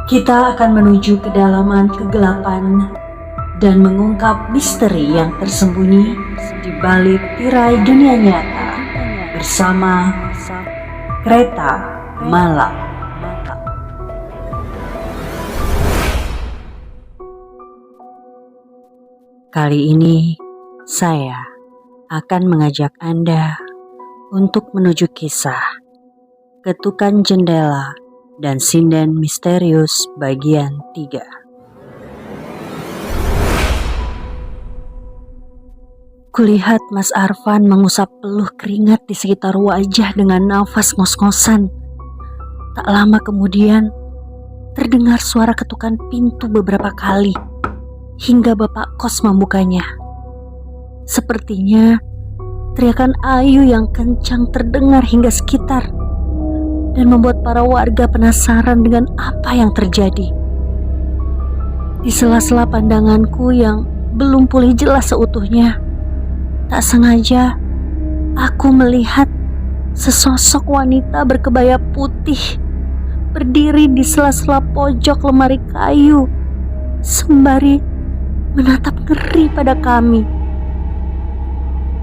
Kita akan menuju kedalaman kegelapan dan mengungkap misteri yang tersembunyi di balik tirai dunia nyata bersama Kereta Malam. Kali ini saya akan mengajak Anda untuk menuju kisah Ketukan Jendela dan Sinden Misterius bagian 3. Kulihat Mas Arfan mengusap peluh keringat di sekitar wajah dengan nafas ngos-ngosan. Tak lama kemudian, terdengar suara ketukan pintu beberapa kali, hingga Bapak Kos membukanya. Sepertinya teriakan Ayu yang kencang terdengar hingga sekitar, dan membuat para warga penasaran dengan apa yang terjadi. Di sela-sela pandanganku yang belum pulih jelas seutuhnya, tak sengaja aku melihat sesosok wanita berkebaya putih berdiri di sela-sela pojok lemari kayu, sembari menatap ngeri pada kami.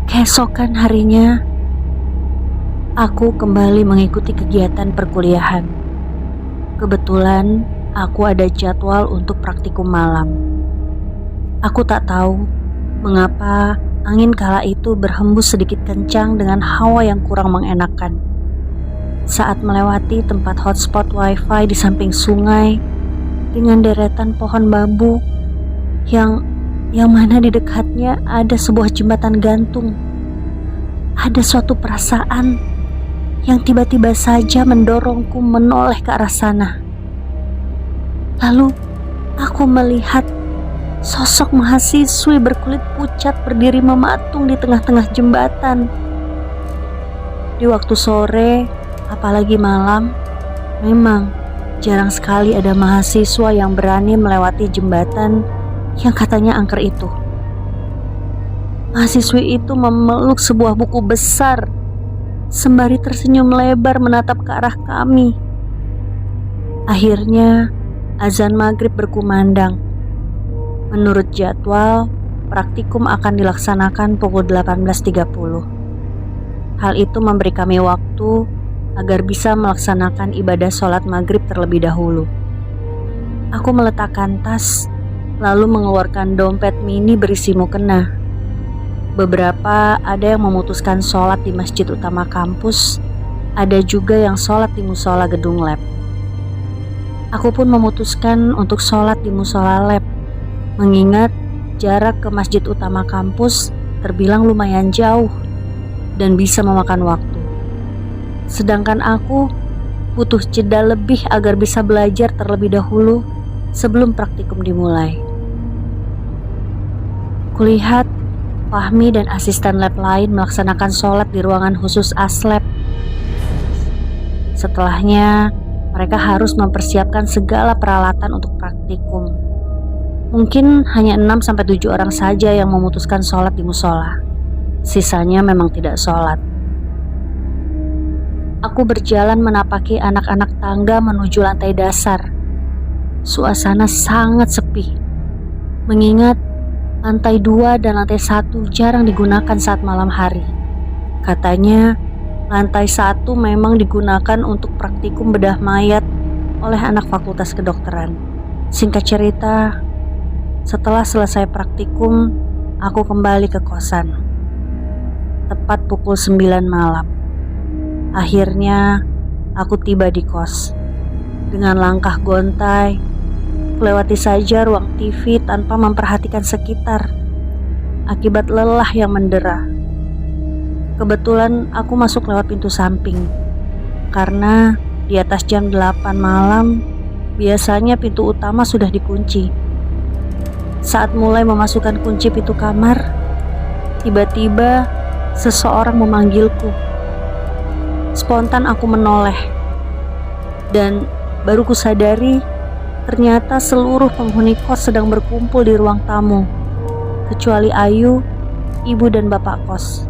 Keesokan harinya, aku kembali mengikuti kegiatan perkuliahan. Kebetulan aku ada jadwal untuk praktikum malam. Aku tak tahu mengapa angin kala itu berhembus sedikit kencang dengan hawa yang kurang mengenakan. Saat melewati tempat hotspot wifi di samping sungai dengan deretan pohon bambu yang mana di dekatnya ada sebuah jembatan gantung, ada suatu perasaan yang tiba-tiba saja mendorongku menoleh ke arah sana. Lalu aku melihat sosok mahasiswi berkulit pucat berdiri mematung di tengah-tengah jembatan. Di waktu sore, apalagi malam, memang jarang sekali ada mahasiswa yang berani melewati jembatan yang katanya angker itu. Mahasiswi itu memeluk sebuah buku besar, sembari tersenyum lebar menatap ke arah kami. Akhirnya azan maghrib berkumandang. Menurut jadwal, praktikum akan dilaksanakan pukul 18.30. Hal itu memberi kami waktu agar bisa melaksanakan ibadah sholat maghrib terlebih dahulu. Aku meletakkan tas, lalu mengeluarkan dompet mini berisi mukena. Beberapa ada yang memutuskan sholat di masjid utama kampus, ada juga yang sholat di musola gedung lab. Aku pun memutuskan untuk sholat di musola lab, mengingat jarak ke masjid utama kampus terbilang lumayan jauh dan bisa memakan waktu. Sedangkan aku butuh jeda lebih agar bisa belajar terlebih dahulu sebelum praktikum dimulai. Kulihat Fahmi dan asisten lab lain melaksanakan sholat di ruangan khusus ASLab. Setelahnya, mereka harus mempersiapkan segala peralatan untuk praktikum. Mungkin hanya 6-7 orang saja yang memutuskan sholat di musola. Sisanya memang tidak sholat. Aku berjalan menapaki anak-anak tangga menuju lantai dasar. Suasana sangat sepi, mengingat lantai 2 dan lantai 1 jarang digunakan saat malam hari. Katanya lantai 1 memang digunakan untuk praktikum bedah mayat oleh anak fakultas kedokteran. Singkat cerita, setelah selesai praktikum, aku kembali ke kosan. Tepat pukul 9 malam. Akhirnya aku tiba di kos. Dengan langkah gontai, lewati saja ruang TV tanpa memperhatikan sekitar, akibat lelah yang mendera. Kebetulan aku masuk lewat pintu samping, karena di atas jam 8 malam biasanya pintu utama sudah dikunci. Saat mulai memasukkan kunci pintu kamar, tiba-tiba seseorang memanggilku. Spontan aku menoleh, dan baru kusadari ternyata seluruh penghuni kos sedang berkumpul di ruang tamu, kecuali Ayu, ibu dan bapak kos.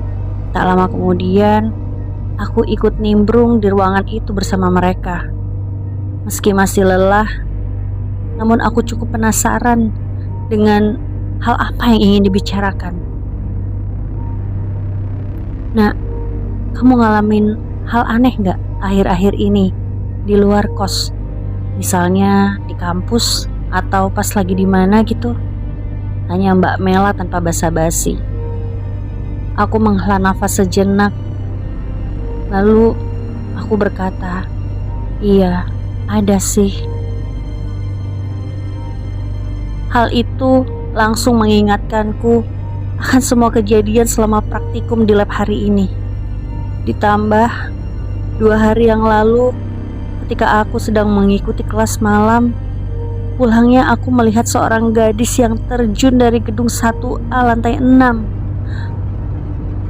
Tak lama kemudian, aku ikut nimbrung di ruangan itu bersama mereka. Meski masih lelah, namun aku cukup penasaran dengan hal apa yang ingin dibicarakan. Nah, kamu ngalamin hal aneh nggak akhir-akhir ini di luar kos? Misalnya di kampus atau pas lagi di mana gitu? Tanya Mbak Mela tanpa basa-basi. Aku menghela nafas sejenak. Lalu aku berkata, iya, ada sih. Hal itu langsung mengingatkanku akan semua kejadian selama praktikum di lab hari ini. Ditambah 2 hari yang lalu ketika aku sedang mengikuti kelas malam, pulangnya aku melihat seorang gadis yang terjun dari gedung 1A lantai 6.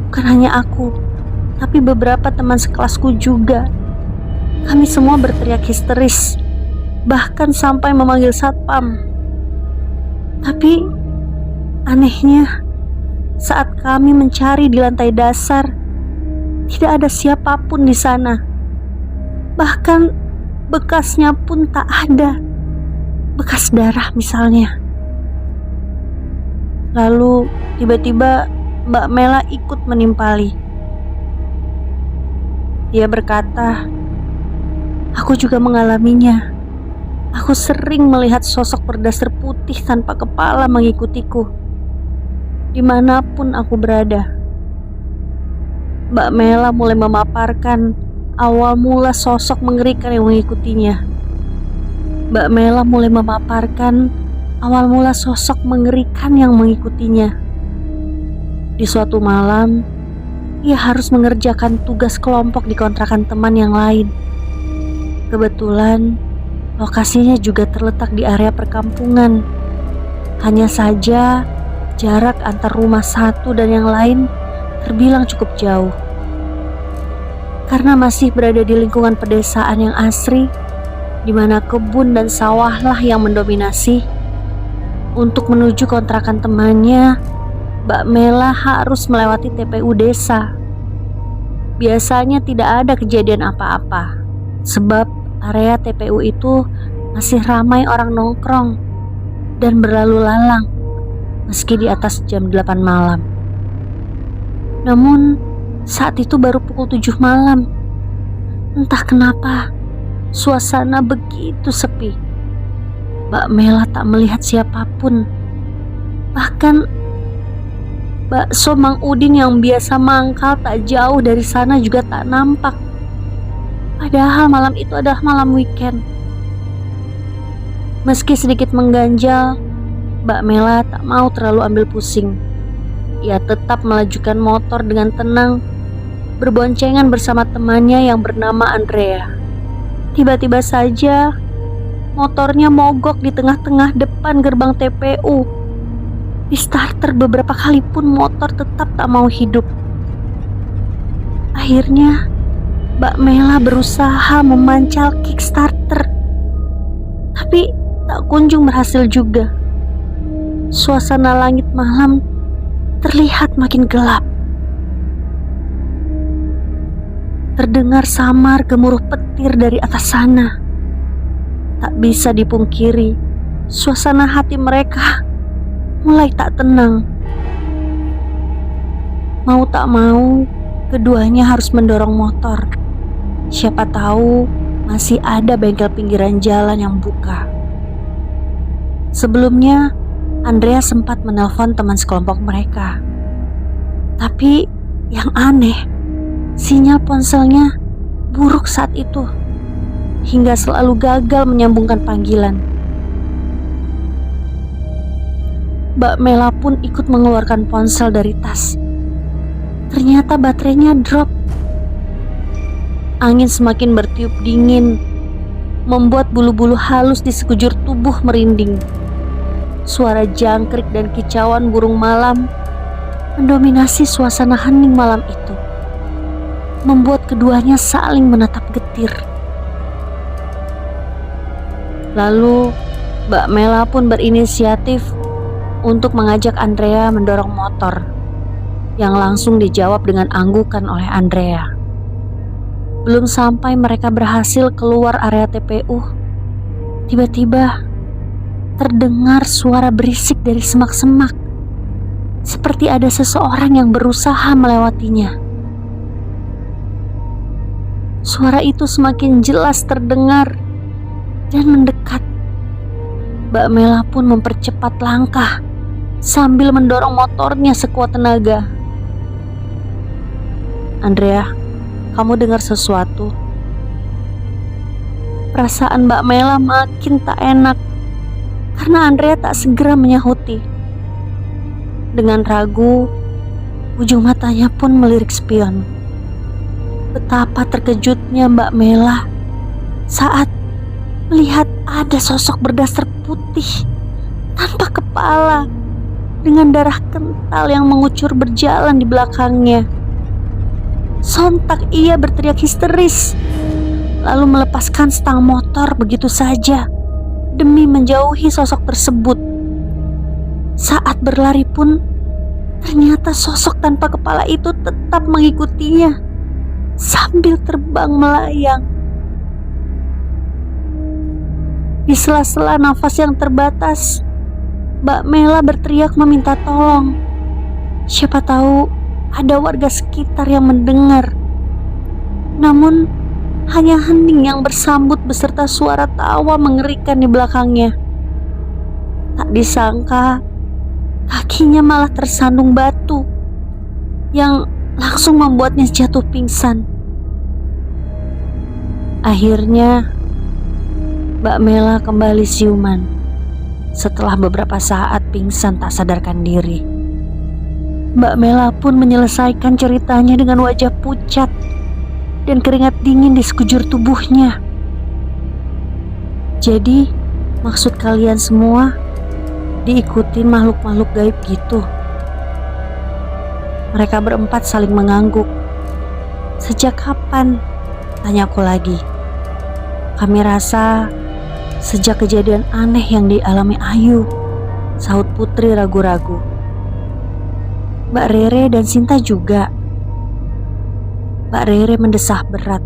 Bukan hanya aku, tapi beberapa teman sekelasku juga. Kami semua berteriak histeris, bahkan sampai memanggil satpam. Tapi anehnya, saat kami mencari di lantai dasar, tidak ada siapapun di sana. Bahkan bekasnya pun tak ada. Bekas darah misalnya. Lalu tiba-tiba Mbak Mela ikut menimpali. Dia berkata, aku juga mengalaminya. Aku sering melihat sosok berdasar putih tanpa kepala mengikutiku dimanapun aku berada. Mbak Mela mulai memaparkan awal mula sosok mengerikan yang mengikutinya. Mbak Mela mulai memaparkan awal mula sosok mengerikan yang mengikutinya. Di suatu malam, ia harus mengerjakan tugas kelompok di kontrakan teman yang lain. Kebetulan, lokasinya juga terletak di area perkampungan. Hanya saja, jarak antar rumah satu dan yang lain terbilang cukup jauh. Karena masih berada di lingkungan pedesaan yang asri, di mana kebun dan sawahlah yang mendominasi, untuk menuju kontrakan temannya, Mbak Mela harus melewati TPU desa. Biasanya tidak ada kejadian apa-apa, sebab area TPU itu masih ramai orang nongkrong dan berlalu lalang meski di atas jam 8 malam. Namun saat itu baru pukul 7 malam. Entah kenapa suasana begitu sepi. Mbak Mela tak melihat siapapun. Bahkan bakso Mang Udin yang biasa mangkal tak jauh dari sana juga tak nampak. Padahal malam itu adalah malam weekend. Meski sedikit mengganjal, Mbak Mela tak mau terlalu ambil pusing. Ia tetap melajukan motor dengan tenang, berboncengan bersama temannya yang bernama Andrea. Tiba-tiba saja, motornya mogok di tengah-tengah depan gerbang TPU. Di starter beberapa kali pun motor tetap tak mau hidup. Akhirnya, Mbak Mela berusaha memancal kickstarter, tapi tak kunjung berhasil juga. Suasana langit malam terlihat makin gelap. Terdengar samar gemuruh petir dari atas sana. Tak bisa dipungkiri, suasana hati mereka mulai tak tenang. Mau tak mau, keduanya harus mendorong motor. Siapa tahu masih ada bengkel pinggiran jalan yang buka. Sebelumnya, Andrea sempat menelpon teman sekelompok mereka. Tapi yang aneh, sinyal ponselnya buruk saat itu, hingga selalu gagal menyambungkan panggilan. Mbak Mela pun ikut mengeluarkan ponsel dari tas. Ternyata baterainya drop. Angin semakin bertiup dingin, membuat bulu-bulu halus di sekujur tubuh merinding. Suara jangkrik dan kicauan burung malam mendominasi suasana hening malam itu, membuat keduanya saling menatap getir. Lalu Mbak Mela pun berinisiatif untuk mengajak Andrea mendorong motor, yang langsung dijawab dengan anggukan oleh Andrea. Belum sampai mereka berhasil keluar area TPU, tiba-tiba terdengar suara berisik dari semak-semak, seperti ada seseorang yang berusaha melewatinya. Suara itu semakin jelas terdengar dan mendekat. Mbak Mela pun mempercepat langkah sambil mendorong motornya sekuat tenaga. "Andrea, kamu dengar sesuatu?" Perasaan Mbak Mela makin tak enak karena Andrea tak segera menyahuti. Dengan ragu, ujung matanya pun melirik spion. Betapa terkejutnya Mbak Mela saat melihat ada sosok berdasar putih tanpa kepala dengan darah kental yang mengucur berjalan di belakangnya. Sontak ia berteriak histeris, lalu melepaskan stang motor begitu saja demi menjauhi sosok tersebut. Saat berlari pun, ternyata sosok tanpa kepala itu tetap mengikutinya sambil terbang melayang. Di sela-sela nafas yang terbatas, Mbak Mela berteriak meminta tolong. Siapa tahu ada warga sekitar yang mendengar. Namun, hanya hening yang bersambut beserta suara tawa mengerikan di belakangnya. Tak disangka, kakinya malah tersandung batu yang langsung membuatnya jatuh pingsan. Akhirnya, Mbak Mela kembali siuman setelah beberapa saat pingsan tak sadarkan diri. Mbak Mela pun menyelesaikan ceritanya dengan wajah pucat dan keringat dingin di sekujur tubuhnya. "Jadi, maksud kalian semua diikutin makhluk-makhluk gaib gitu?" Mereka berempat saling mengangguk. "Sejak kapan?" tanyaku lagi. "Kami rasa sejak kejadian aneh yang dialami Ayu," sahut Putri ragu-ragu. "Mbak Rere dan Sinta juga." Mbak Rere mendesah berat.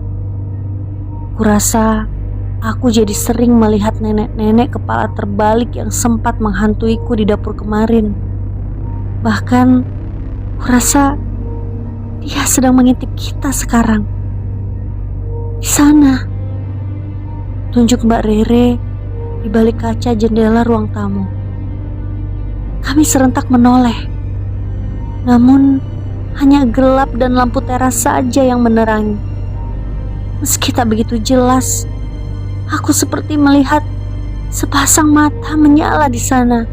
"Kurasa aku jadi sering melihat nenek-nenek kepala terbalik yang sempat menghantuiku di dapur kemarin. Bahkan kurasa dia sedang mengintip kita sekarang. Di sana," tunjuk Mbak Rere di balik kaca jendela ruang tamu. Kami serentak menoleh. Namun hanya gelap dan lampu teras saja yang menerangi. Meski tak begitu jelas, aku seperti melihat sepasang mata menyala di sana.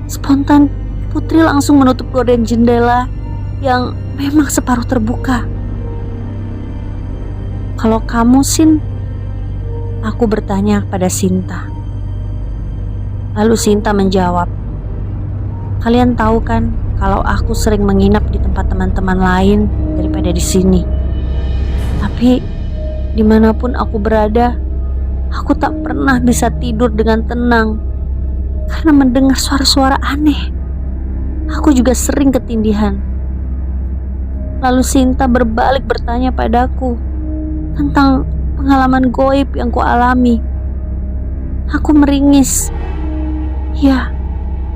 Spontan, Putri langsung menutup gorden jendela yang memang separuh terbuka. "Kalau kamu, Sin?" aku bertanya pada Sinta. Lalu Sinta menjawab, "Kalian tahu kan kalau aku sering menginap di tempat teman-teman lain daripada di sini. Tapi dimanapun aku berada, aku tak pernah bisa tidur dengan tenang karena mendengar suara-suara aneh. Aku juga sering ketindihan." Lalu Sinta berbalik bertanya padaku tentang pengalaman goib yang kualami. Aku meringis. Ya,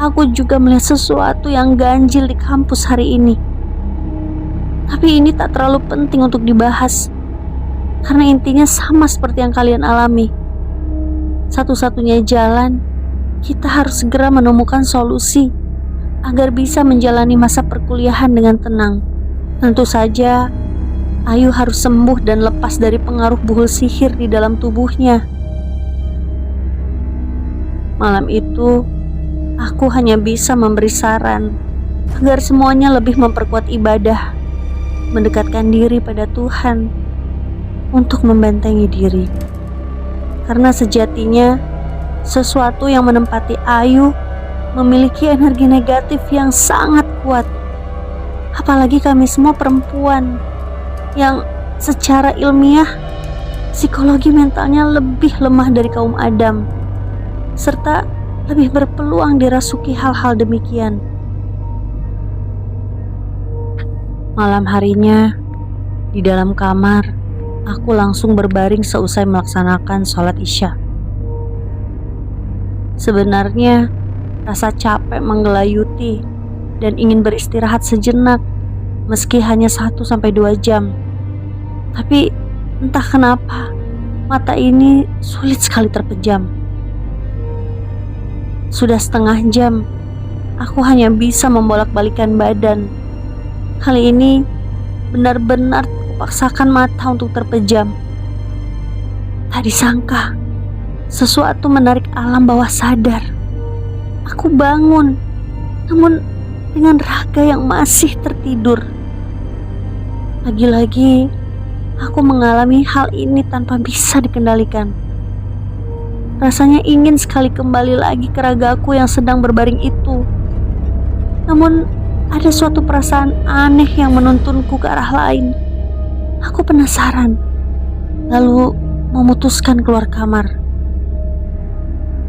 aku juga melihat sesuatu yang ganjil di kampus hari ini. Tapi ini tak terlalu penting untuk dibahas, karena intinya sama seperti yang kalian alami. Satu-satunya jalan, kita harus segera menemukan solusi agar bisa menjalani masa perkuliahan dengan tenang. Tentu saja, Ayu harus sembuh dan lepas dari pengaruh buhul sihir di dalam tubuhnya. Malam itu, aku hanya bisa memberi saran agar semuanya lebih memperkuat ibadah, mendekatkan diri pada Tuhan untuk membentengi diri. Karena sejatinya, sesuatu yang menempati Ayu memiliki energi negatif yang sangat kuat. Apalagi kami semua perempuan yang secara ilmiah psikologi mentalnya lebih lemah dari kaum Adam, serta lebih berpeluang dirasuki hal-hal demikian. Malam harinya, di dalam kamar, aku langsung berbaring seusai melaksanakan sholat Isya. Sebenarnya rasa capek menggelayuti dan ingin beristirahat sejenak, meski hanya 1 sampai 2 jam. Tapi entah kenapa mata ini sulit sekali terpejam. Sudah setengah jam aku hanya bisa membolak-balikan badan. Kali ini benar-benar kupaksakan mata untuk terpejam. Tak disangka sesuatu menarik alam bawah sadar. Aku bangun, namun dengan raga yang masih tertidur. Lagi-lagi aku mengalami hal ini tanpa bisa dikendalikan. Rasanya ingin sekali kembali lagi ke ragaku yang sedang berbaring itu. Namun ada suatu perasaan aneh yang menuntunku ke arah lain. Aku penasaran, lalu memutuskan keluar kamar.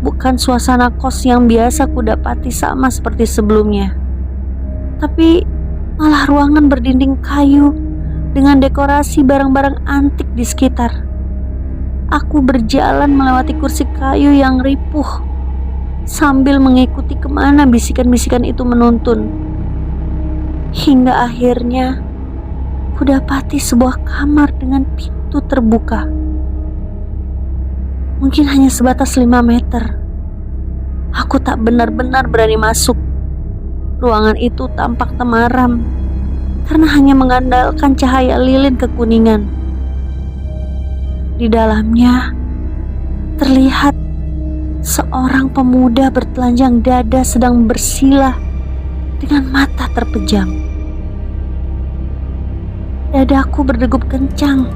Bukan suasana kos yang biasa kudapati sama seperti sebelumnya, tapi malah ruangan berdinding kayu dengan dekorasi barang-barang antik di sekitar. Aku berjalan melewati kursi kayu yang ripuh sambil mengikuti kemana bisikan-bisikan itu menuntun. Hingga akhirnya kudapati sebuah kamar dengan pintu terbuka. Mungkin hanya sebatas 5 meter. Aku tak benar-benar berani masuk. Ruangan itu tampak temaram karena hanya mengandalkan cahaya lilin kekuningan. Di dalamnya terlihat seorang pemuda bertelanjang dada sedang bersila dengan mata terpejam. Dadaku berdegup kencang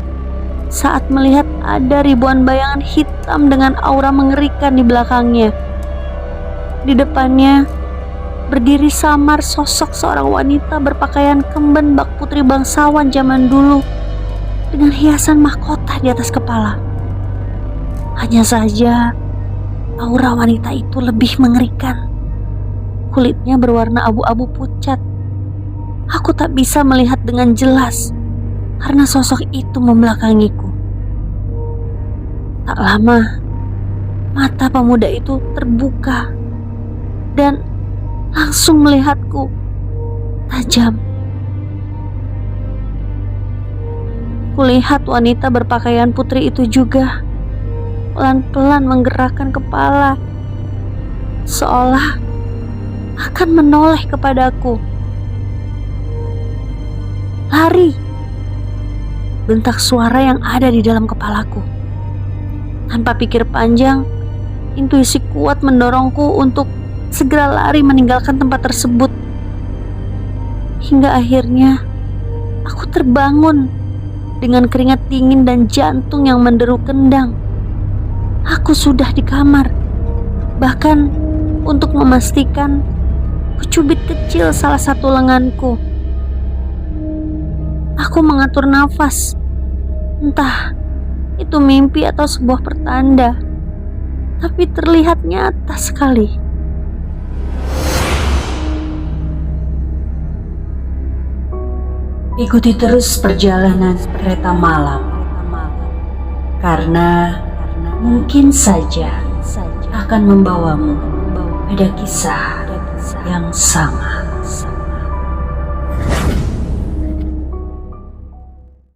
saat melihat ada ribuan bayangan hitam dengan aura mengerikan di belakangnya. Di depannya berdiri samar sosok seorang wanita berpakaian kemben bak putri bangsawan zaman dulu dengan hiasan mahkota di atas kepala. Hanya saja aura wanita itu lebih mengerikan. Kulitnya berwarna abu-abu pucat. Aku tak bisa melihat dengan jelas karena sosok itu membelakangiku. Tak lama, mata pemuda itu terbuka dan langsung melihatku tajam. Kulihat wanita berpakaian putri itu juga pelan-pelan menggerakkan kepala, seolah akan menoleh kepadaku. "Lari!" bentak suara yang ada di dalam kepalaku. Tanpa pikir panjang, intuisi kuat mendorongku untuk segera lari meninggalkan tempat tersebut. Hingga akhirnya aku terbangun dengan keringat dingin dan jantung yang menderu kendang. Aku sudah di kamar. Bahkan untuk memastikan, kucubit kecil salah satu lenganku. Aku mengatur nafas. Entah itu mimpi atau sebuah pertanda, tapi terlihat nyata sekali. Ikuti terus perjalanan kereta malam, karena mungkin saja akan membawamu pada kisah yang sama.